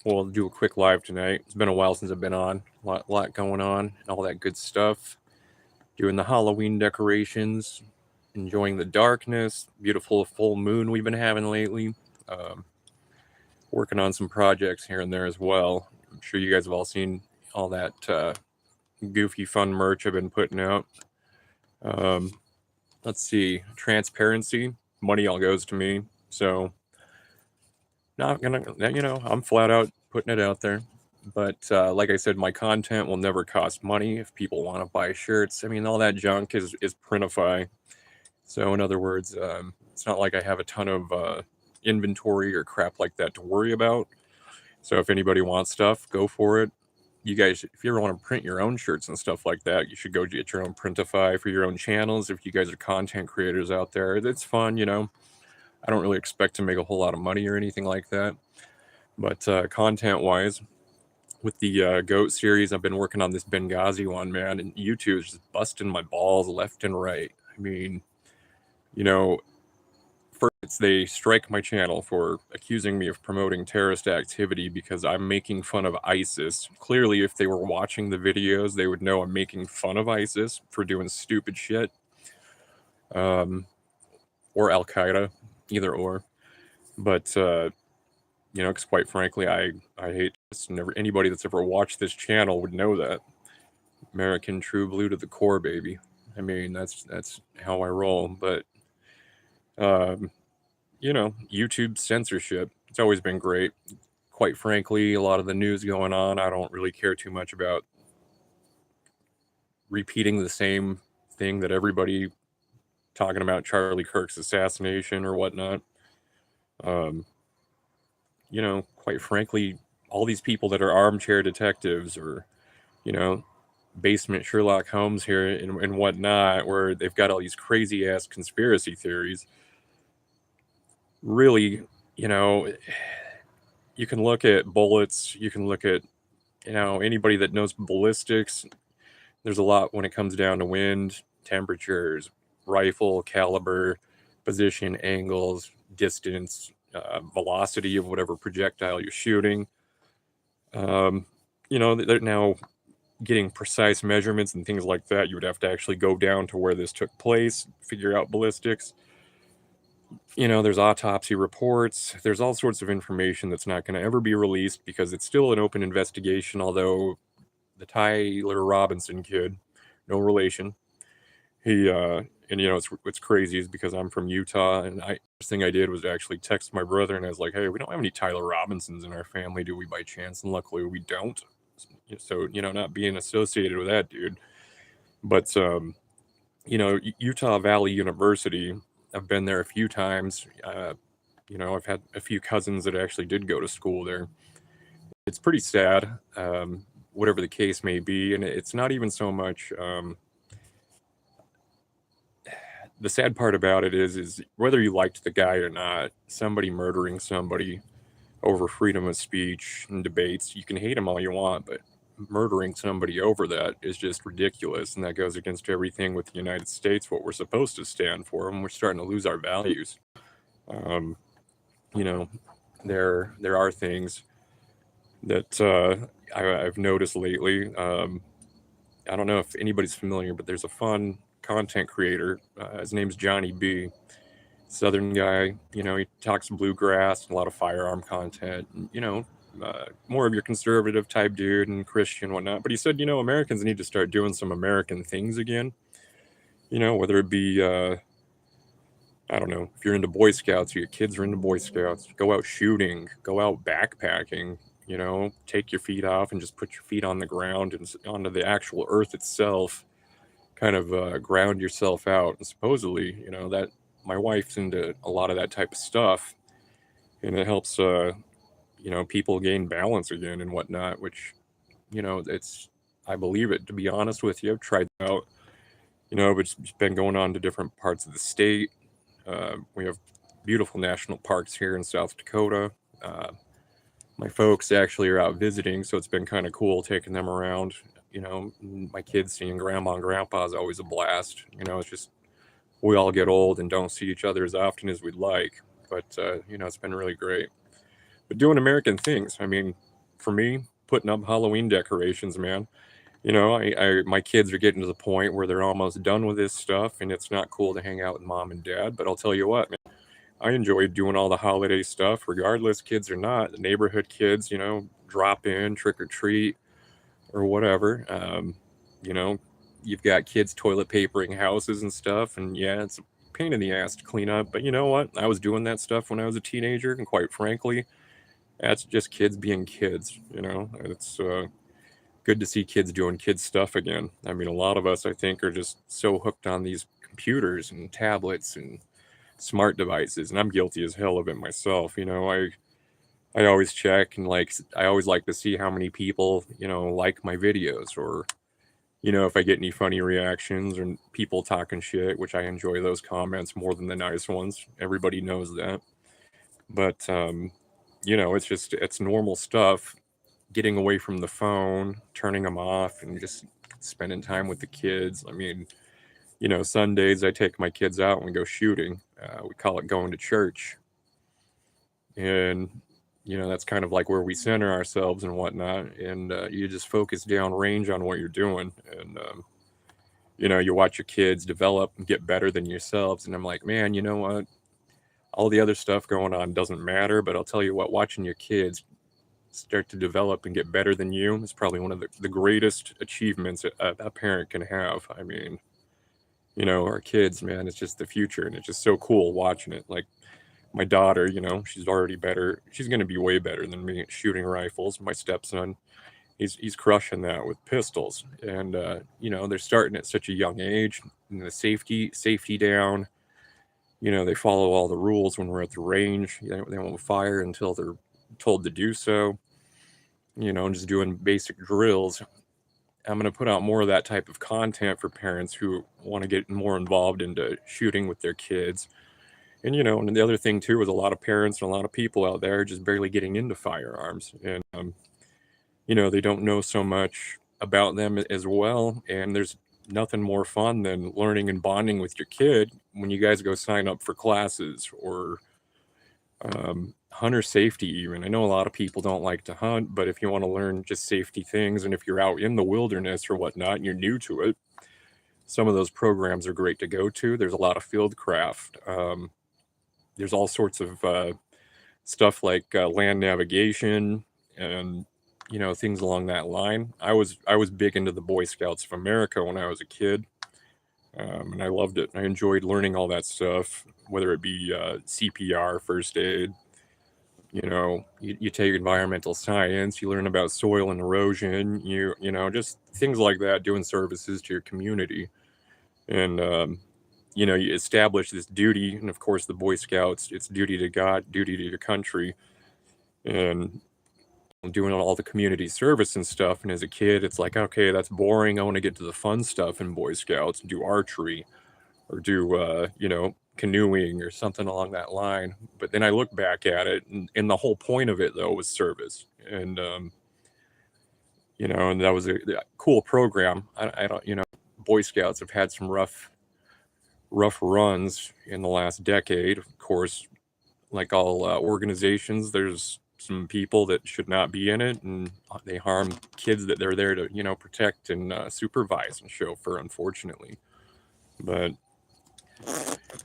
We'll do a quick live tonight. It's been a while since I've been on. Lot going on, and all that good stuff. Doing the Halloween decorations, enjoying the darkness, beautiful full moon we've been having lately. Um, Working on some projects here and there as well. I'm sure you guys have all seen all that goofy, fun merch I've been putting out. Um, let's see, transparency, money all goes to me. So, not gonna, I'm flat out putting it out there. But like I said, my content will never cost money if people want to buy shirts. I mean, all that junk is Printify. So, in other words, it's not like I have a ton of inventory or crap like that to worry about. So, if anybody wants stuff, go for it. You guys, if you ever want to print your own shirts and stuff like that, you should go get your own Printify for your own channels. If you guys are content creators out there, it's fun. I don't really expect to make a whole lot of money or anything like that. But content wise, with the Goat series, I've been working on this Benghazi one, man, and YouTube is just busting my balls left and right. I mean, you know, first they strike my channel for accusing me of promoting terrorist activity because I'm making fun of ISIS. Clearly, if they were watching the videos, they would know I'm making fun of ISIS for doing stupid shit. Or Al Qaeda, either or. But because quite frankly, I hate this. Never anybody that's ever watched this channel would know that. American true blue to the core, baby. I mean, that's how I roll. But um, YouTube censorship. It's always been great. Quite frankly, a lot of the news going on, I don't really care too much about repeating the same thing that everybody talking about Charlie Kirk's assassination or whatnot. Um, quite frankly, all these people that are armchair detectives or, you know, basement Sherlock Holmes here and whatnot, where they've got all these crazy ass conspiracy theories. Really, you know, you can look at bullets, you can look at, anybody that knows ballistics. There's a lot when it comes down to wind, temperatures, rifle caliber, position, angles, distance, velocity of whatever projectile you're shooting. They're now getting precise measurements and things like that. You would have to actually go down to where this took place, figure out ballistics. There's autopsy reports. There's all sorts of information that's not going to ever be released because it's still an open investigation. Although the Tyler Robinson kid, no relation, he and what's crazy is because I'm from Utah, and first thing I did was actually text my brother, and I was like, "Hey, we don't have any Tyler Robinsons in our family, do we, by chance?" And luckily, we don't. So not being associated with that dude, but Utah Valley University. I've been there a few times. I've had a few cousins that actually did go to school there. It's pretty sad, whatever the case may be, and it's not even so much. The sad part about it is whether you liked the guy or not, somebody murdering somebody over freedom of speech and debates, you can hate him all you want, but murdering somebody over that is just ridiculous, and that goes against everything with the United States, what we're supposed to stand for, and we're starting to lose our values. Um, you know, there are things that I've noticed lately. I don't know if anybody's familiar, but there's a fun content creator. His name's Johnny B. Southern guy. He talks bluegrass, a lot of firearm content. And, more of your conservative type dude and Christian and whatnot. But he said, Americans need to start doing some American things again. Whether it be, I don't know, if you're into Boy Scouts or your kids are into Boy Scouts, go out shooting, go out backpacking, take your feet off and just put your feet on the ground and onto the actual earth itself, kind of ground yourself out. And supposedly, that my wife's into a lot of that type of stuff, and it helps, people gain balance again and whatnot, which, it's, I believe it, to be honest with you. I've tried that out, but it's been going on to different parts of the state. We have beautiful national parks here in South Dakota. My folks actually are out visiting, so it's been kind of cool taking them around. My kids seeing grandma and grandpa is always a blast. It's just we all get old and don't see each other as often as we'd like, but it's been really great. But doing American things, I mean, for me, putting up Halloween decorations, man. You know, my kids are getting to the point where they're almost done with this stuff, and it's not cool to hang out with mom and dad. But I'll tell you what, man, I enjoy doing all the holiday stuff, regardless, kids or not. The neighborhood kids, you know, drop in, trick or treat, or whatever. You know, you've got kids toilet papering houses and stuff, and yeah, it's a pain in the ass to clean up. But you know what? I was doing that stuff when I was a teenager, and quite frankly, that's just kids being kids. You know, it's good to see kids doing kid stuff again. I mean, a lot of us, I think, are just so hooked on these computers and tablets and smart devices, and I'm guilty as hell of it myself. You know, I always check and like I always like to see how many people, you know, like my videos, or you know, if I get any funny reactions or people talking shit, which I enjoy those comments more than the nice ones. Everybody knows that. But you know, it's normal stuff. Getting away from the phone, turning them off, and just spending time with the kids. I mean, you know, Sundays I take my kids out and we go shooting. We call it going to church, and you know that's kind of like where we center ourselves and whatnot. And you just focus down range on what you're doing, and you know, you watch your kids develop and get better than yourselves. And I'm like, man, you know what? All the other stuff going on doesn't matter, but I'll tell you what, watching your kids start to develop and get better than you is probably one of the greatest achievements a parent can have. I mean, you know, our kids, man, it's just the future, and it's just so cool watching it. Like my daughter, you know, she's already better. She's going to be way better than me at shooting rifles. My stepson, he's crushing that with pistols, and you know, they're starting at such a young age. And the safety down. You know, they follow all the rules when we're at the range. They won't fire until they're told to do so. You know, just doing basic drills. I'm going to put out more of that type of content for parents who want to get more involved into shooting with their kids. And, you know, and the other thing too is a lot of parents and a lot of people out there just barely getting into firearms. And, you know, they don't know so much about them as well. And there's nothing more fun than learning and bonding with your kid when you guys go sign up for classes or hunter safety even. I know a lot of people don't like to hunt, but if you want to learn just safety things, and if you're out in the wilderness or whatnot and you're new to it, some of those programs are great to go to. There's a lot of field craft. There's all sorts of stuff like land navigation and you know things along that line. I was big into the Boy Scouts of America when I was a kid, and I loved it. I enjoyed learning all that stuff, whether it be CPR, first aid. You know, you take environmental science, you learn about soil and erosion. You know, just things like that, doing services to your community, and you know, you establish this duty. And of course, the Boy Scouts, it's duty to God, duty to your country, and doing all the community service and stuff. And as a kid, it's like, okay, that's boring. I want to get to the fun stuff in Boy Scouts, do archery or do, you know, canoeing or something along that line. But then I look back at it, and the whole point of it, though, was service. And, you know, and that was a cool program. I don't, you know, Boy Scouts have had some rough runs in the last decade. Of course, like all organizations, there's some people that should not be in it, and they harm kids that they're there to, you know, protect and supervise and chauffeur, unfortunately. But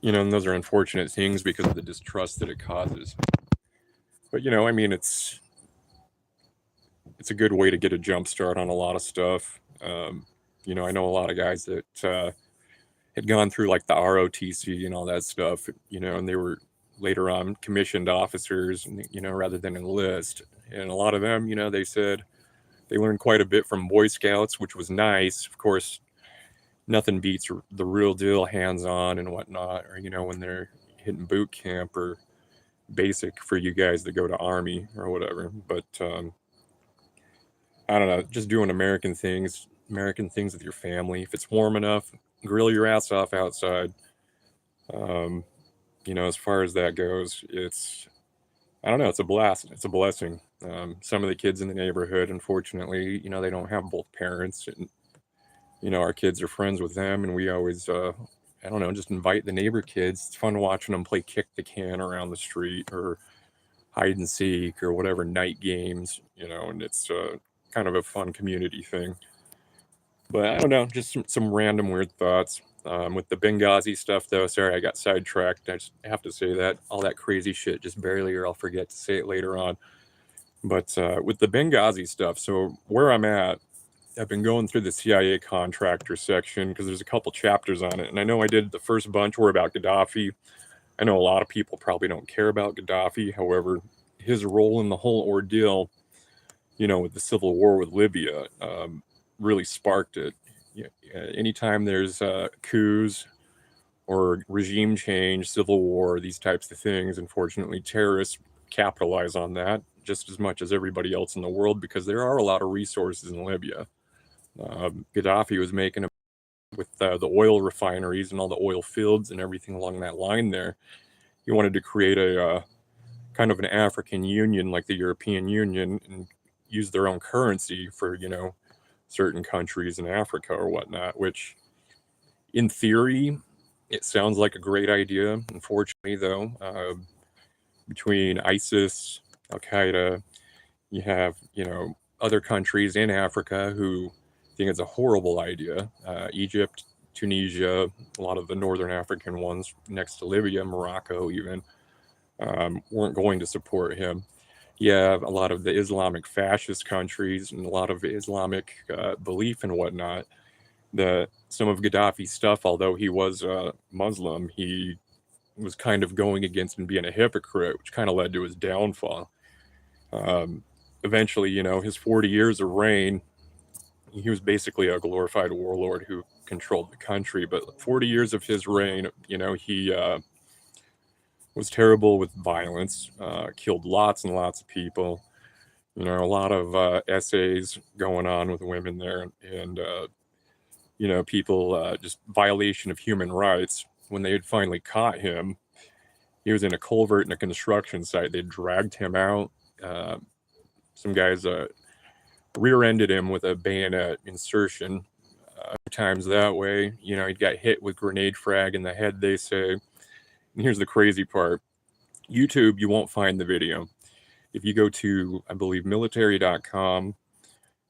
you know, and those are unfortunate things because of the distrust that it causes. But you know, I mean, it's a good way to get a jump start on a lot of stuff. You know, I know a lot of guys that had gone through like the ROTC and all that stuff, you know, and they were later on commissioned officers, and, you know, rather than enlist. And a lot of them, you know, they said they learned quite a bit from Boy Scouts, which was nice. Of course, nothing beats the real deal hands-on and whatnot, or, you know, when they're hitting boot camp or basic for you guys that go to Army or whatever. But I don't know, just doing American things with your family. If it's warm enough, grill your ass off outside. Um, you know, as far as that goes, I don't know, it's a blast. It's a blessing. Some of the kids in the neighborhood, unfortunately, you know, they don't have both parents, and you know, our kids are friends with them, and we always, I don't know, just invite the neighbor kids. It's fun watching them play kick the can around the street, or hide and seek or whatever, night games, and it's kind of a fun community thing. But I don't know, just some random weird thoughts. With the Benghazi stuff, though, sorry, I got sidetracked. I just have to say that all that crazy shit just barely, or I'll forget to say it later on. But with the Benghazi stuff, so where I'm at, I've been going through the CIA contractor section because there's a couple chapters on it. And I know I did the first bunch were about Gaddafi. I know a lot of people probably don't care about Gaddafi. However, his role in the whole ordeal, with the civil war with Libya, really sparked it. Anytime there's coups or regime change, civil war, these types of things, unfortunately, terrorists capitalize on that just as much as everybody else in the world because there are a lot of resources in Libya. Gaddafi was making with the oil refineries and all the oil fields and everything along that line there. He wanted to create a kind of an African Union like the European Union and use their own currency for, certain countries in Africa or whatnot, which in theory, it sounds like a great idea. Unfortunately, though, between ISIS, Al Qaeda, you have, other countries in Africa who think it's a horrible idea. Egypt, Tunisia, a lot of the northern African ones next to Libya, Morocco even, weren't going to support him. You have a lot of the Islamic fascist countries and a lot of Islamic belief and whatnot. That some of Gaddafi's stuff, although he was Muslim, he was kind of going against and being a hypocrite, which kind of led to his downfall. Eventually, his 40 years of reign, he was basically a glorified warlord who controlled the country. But 40 years of his reign, he was terrible with violence, killed lots and lots of people. A lot of essays going on with women there, and people just violation of human rights. When they had finally caught him, he was in a culvert in a construction site. They dragged him out. Some guys rear-ended him with a bayonet insertion times that way. He got hit with grenade frag in the head, they say. And here's the crazy part. YouTube, you won't find the video. If you go to, I believe, military.com,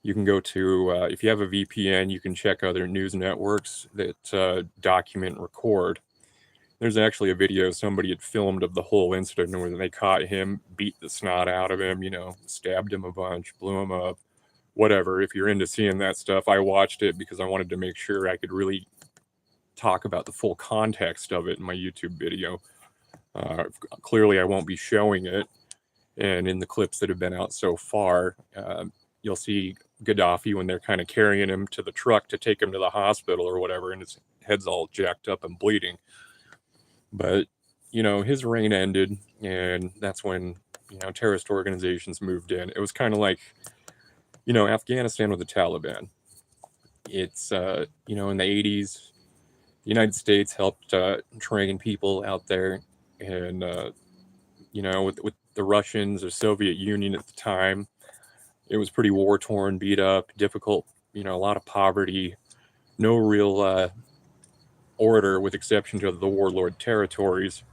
you can go to, if you have a VPN, you can check other news networks that document and record. There's actually a video somebody had filmed of the whole incident where they caught him, beat the snot out of him, stabbed him a bunch, blew him up, whatever. If you're into seeing that stuff, I watched it because I wanted to make sure I could really talk about the full context of it in my YouTube video. Clearly, I won't be showing it. And in the clips that have been out so far, you'll see Gaddafi when they're kind of carrying him to the truck to take him to the hospital or whatever, and his head's all jacked up and bleeding. But, his reign ended, and that's when, terrorist organizations moved in. It was kind of like, Afghanistan with the Taliban. It's, in the 80s, the United States helped train people out there, and, with the Russians or Soviet Union at the time, it was pretty war-torn, beat up, difficult, a lot of poverty, no real order with exception to the warlord territories.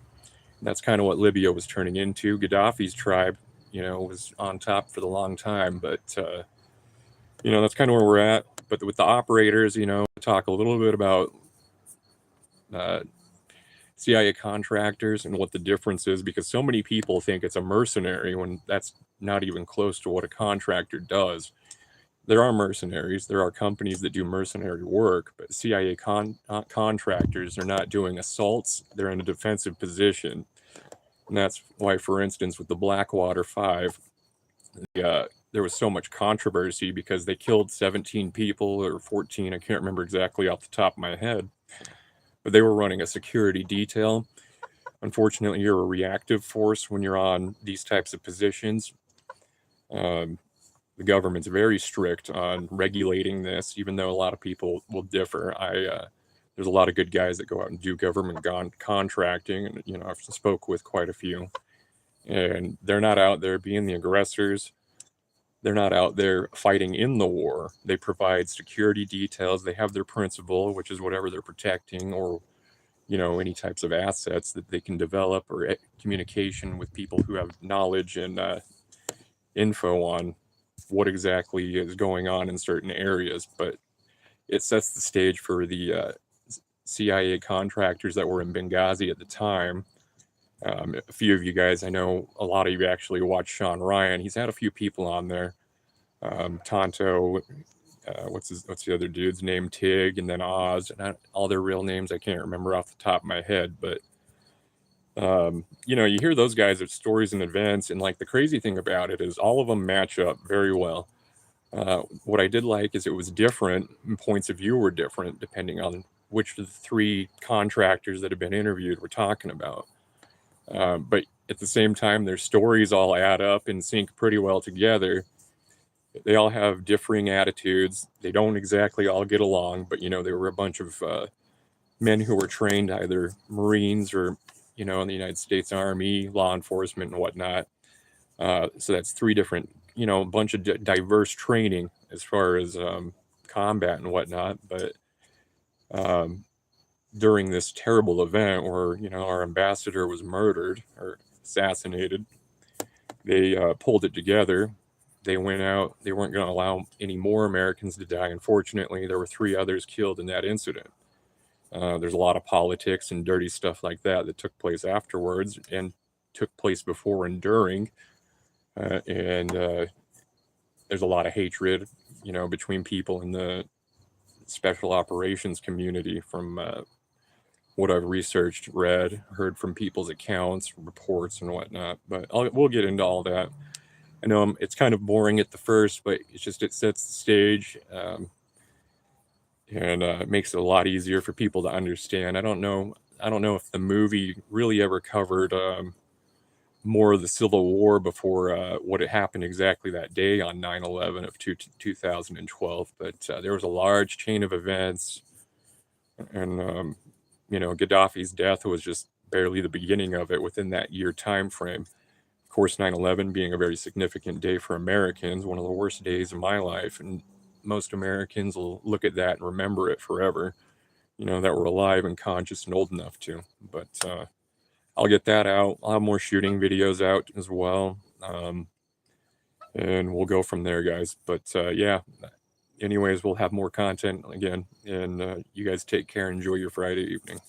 That's kind of what Libya was turning into. Gaddafi's tribe, was on top for the long time, but, that's kind of where we're at. But with the operators, talk a little bit about CIA contractors and what the difference is, because so many people think it's a mercenary when that's not even close to what a contractor does. There are mercenaries, there are companies that do mercenary work, but CIA contractors are not doing assaults, they're in a defensive position. And that's why, for instance, with the Blackwater 5, there was so much controversy because they killed 17 people or 14, I can't remember exactly off the top of my head. But they were running a security detail. Unfortunately, you're a reactive force when you're on these types of positions. The government's very strict on regulating this, even though a lot of people will differ. There's a lot of good guys that go out and do government contracting, and I've spoke with quite a few, and they're not out there being the aggressors. They're not out there fighting in the war. They provide security details. They have their principle, which is whatever they're protecting or, any types of assets that they can develop, or communication with people who have knowledge and info on what exactly is going on in certain areas. But it sets the stage for the CIA contractors that were in Benghazi at the time. A few of you guys, I know a lot of you actually watch Sean Ryan. He's had a few people on there. Tonto, what's the other dude's name? Tig, and then Oz, and all their real names I can't remember off the top of my head. But you hear those guys' stories and events, and like the crazy thing about it is all of them match up very well. What I did like is it was different, and points of view were different depending on which of the three contractors that have been interviewed we're talking about. But at the same time, their stories all add up and sync pretty well together. They all have differing attitudes. They don't exactly all get along, but they were a bunch of men who were trained either Marines or in the United States Army, law enforcement, and whatnot. So that's three different, a bunch of diverse training as far as combat and whatnot. But during this terrible event where our ambassador was murdered or assassinated, they pulled it together. They went out. They weren't going to allow any more Americans to die. Unfortunately, there were 3 others killed in that incident. There's a lot of politics and dirty stuff like that took place afterwards and took place before and during. And there's a lot of hatred, between people in the special operations community from what I've researched, read, heard from people's accounts, reports, and whatnot. But we'll get into all that. I know it's kind of boring at the first, but it sets the stage, and it makes it a lot easier for people to understand. I don't know if the movie really ever covered more of the Civil War before what had happened exactly that day on 9/11 of 2012, but there was a large chain of events, and Gaddafi's death was just barely the beginning of it within that year time frame. Of course, 9/11 being a very significant day for Americans, one of the worst days of my life, and most Americans will look at that and remember it forever, that were alive and conscious and old enough to. But I'll get that out. I'll have more shooting videos out as well, and we'll go from there, guys. But yeah, anyways, we'll have more content again, and you guys take care. Enjoy your Friday evening.